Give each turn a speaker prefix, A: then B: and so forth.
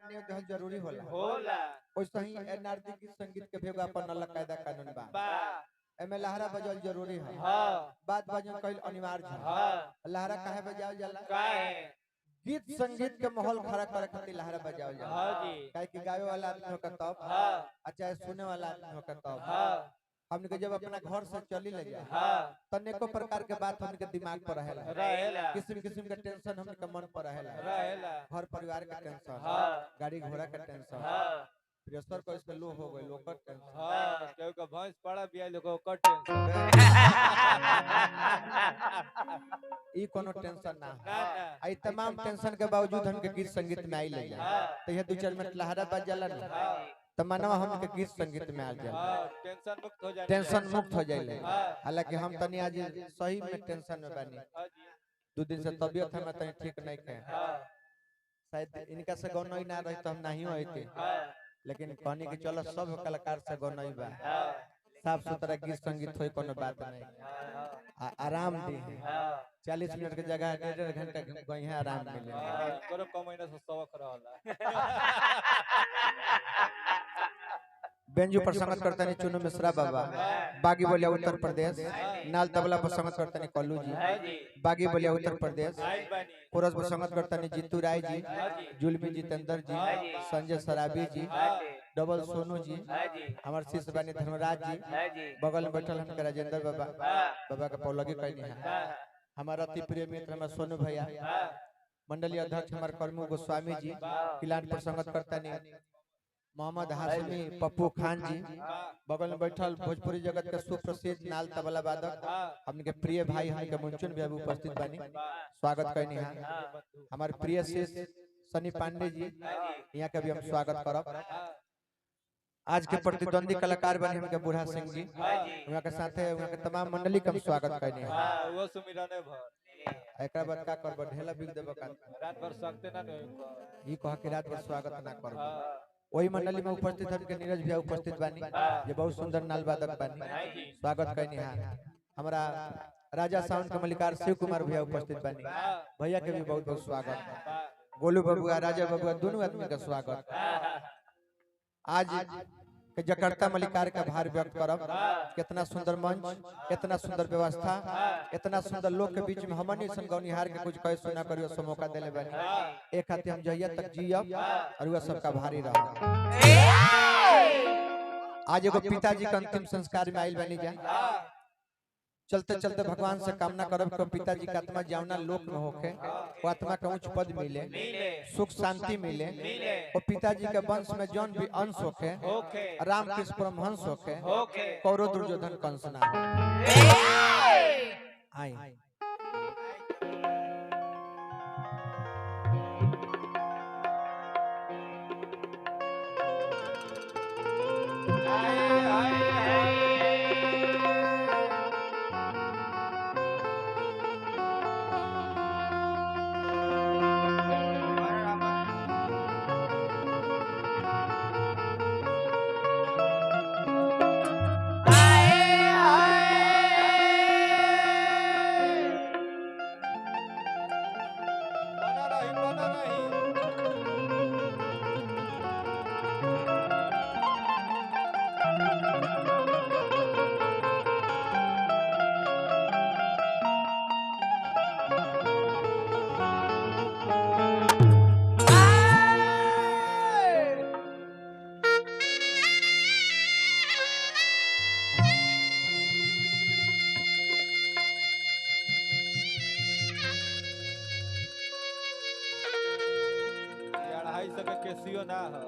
A: नहीं होते जरूरी होला
B: होला
A: वैसे ही नारदी गीत संगीत के भेगा अपन अलग कायदा कानून बा
B: बा
A: एमे लहरा बजावल जरूरी है
B: हां
A: बात बजन कइल अनिवार्य है
B: हां
A: लहरा काहे बजावल जाला
B: काहे
A: गीत संगीत के माहौल खड़ा करे खातिर लहरा बजावल जाला
B: हां जी
A: काहे कि गावे वाला आदमी होकर तब
B: हां
A: अच्छा सुने वाला आदमी होकर तब
B: हां
A: हमने के जब अपना घर से चली ले जाए
B: हां
A: तनेको प्रकार के बात हमके दिमाग पर रहेला
B: रहेला
A: किस्म किस्म के टेंशन हमके के मन पर रहेला
B: रहेला
A: घर परिवार का टेंशन
B: हां
A: गाड़ी घोड़ा का टेंशन
B: हां
A: प्रेशर को इसके लो हो गए लोकर टेंशन
B: हां केहू का भैंस पड़ा बिया लोग का टेंशन
A: ई कोनो टेंशन ना
B: ना ना
A: आई तमाम टेंशन के बावजूद हमके गीत संगीत में आई ले जाए तो ये 2-4 मिनट लहरा बज जाला ना तो मनवा हमके गीत संगीत में आ जाला
B: हां टेंशन मुक्त हो जाए
A: टेंशन मुक्त हो जाइले
B: हां
A: हालांकि हम तनी आज सही में टेंशन में बानी
B: हां जी
A: 2 दिन से तबीयत हमें तनी ठीक नहीं है
B: हां
A: शायद इनका से गौनई ना रही तो हम नहीं होते
B: हां
A: लेकिन कहने की चलो सब कलाकार से गौनई बा
B: हां
A: साफ सुथरा गीत संगीत होई कोनो बात नहीं आराम दी है 40 मिनट के जगह 1.5 घंटा गई है आराम मिले
B: करो कमैना से सबक रहला
A: बेंजू पर संगत करता नहीं चुनु मिश्रा बाबा बागी बोलिया उत्तर प्रदेश नाल तबला पर संगत करता नहीं कल्लू जी बागी बोलिया उत्तर प्रदेश कोरस पर संगत करता नहीं जीतू राय जी जुलमी जितेंद्र जी संजय सराबी जी डबल सोनू जी हमारे शिष्य बानी धर्मराज जी बगल में बैठल हम राजेंद्र बाबा बाबा का पौलगी कहनी है हमारा अति प्रिय मित्र हमारा सोनू भैया मंडलीय अध्यक्ष हमारे कर्मू गोस्वामी जी किलान पर संगत करता नहीं मोहम्मद हाशमी पप्पू खान जी बगल में बैठल भोजपुरी जगत के सुप्रसिद्ध नाल तबला वादक हमके प्रिय भाई हमके मुंचुन भी अभी उपस्थित बानी स्वागत करनी है हमारे प्रिय शिष्य सनी पांडे जी यहाँ के भी हम स्वागत करब आज के प्रतिद्वंदी कलाकार बने हमके बूढ़ा सिंह जी वहाँ के साथे वहाँ के तमाम मंडली का हम स्वागत करनी है
B: वो सुमिरने भर
A: एकरा बाद का करब ढेला बिग देब का
B: रात भर सकते ना नहीं
A: ई कह के रात भर स्वागत ना करब वही मंडली में उपस्थित हमके नीरज भैया उपस्थित बानी ये बहुत सुंदर नाल वादक बानी स्वागत करनी है हमारा राजा साउंड के मलिकार शिव कुमार भैया उपस्थित बानी भैया के भी बहुत बहुत स्वागत गोलू बबुआ राजा बबुआ दोनों आदमी का स्वागत आज के जकार्ता मलिकार का भार व्यक्त करब कितना सुंदर मंच कितना सुंदर व्यवस्था इतना सुंदर लोग के बीच में हमनी संगौनिहार के कुछ कहे सुना करियो सो मौका देले बानी एक खातिर हम जहिया तक जियब और वह सबका भारी रह आज एगो पिताजी के अंतिम संस्कार में आइल बानी जा चलते चलते भगवान से कामना करब कि पिताजी का आत्मा जावना लोक में होके वो आत्मा का उच्च पद मिले सुख शांति मिले वो पिताजी के वंश में जौन भी अंश होके राम कृष्ण परमहंस होके कौरव दुर्योधन कंस ना आई
B: केसियो ना हो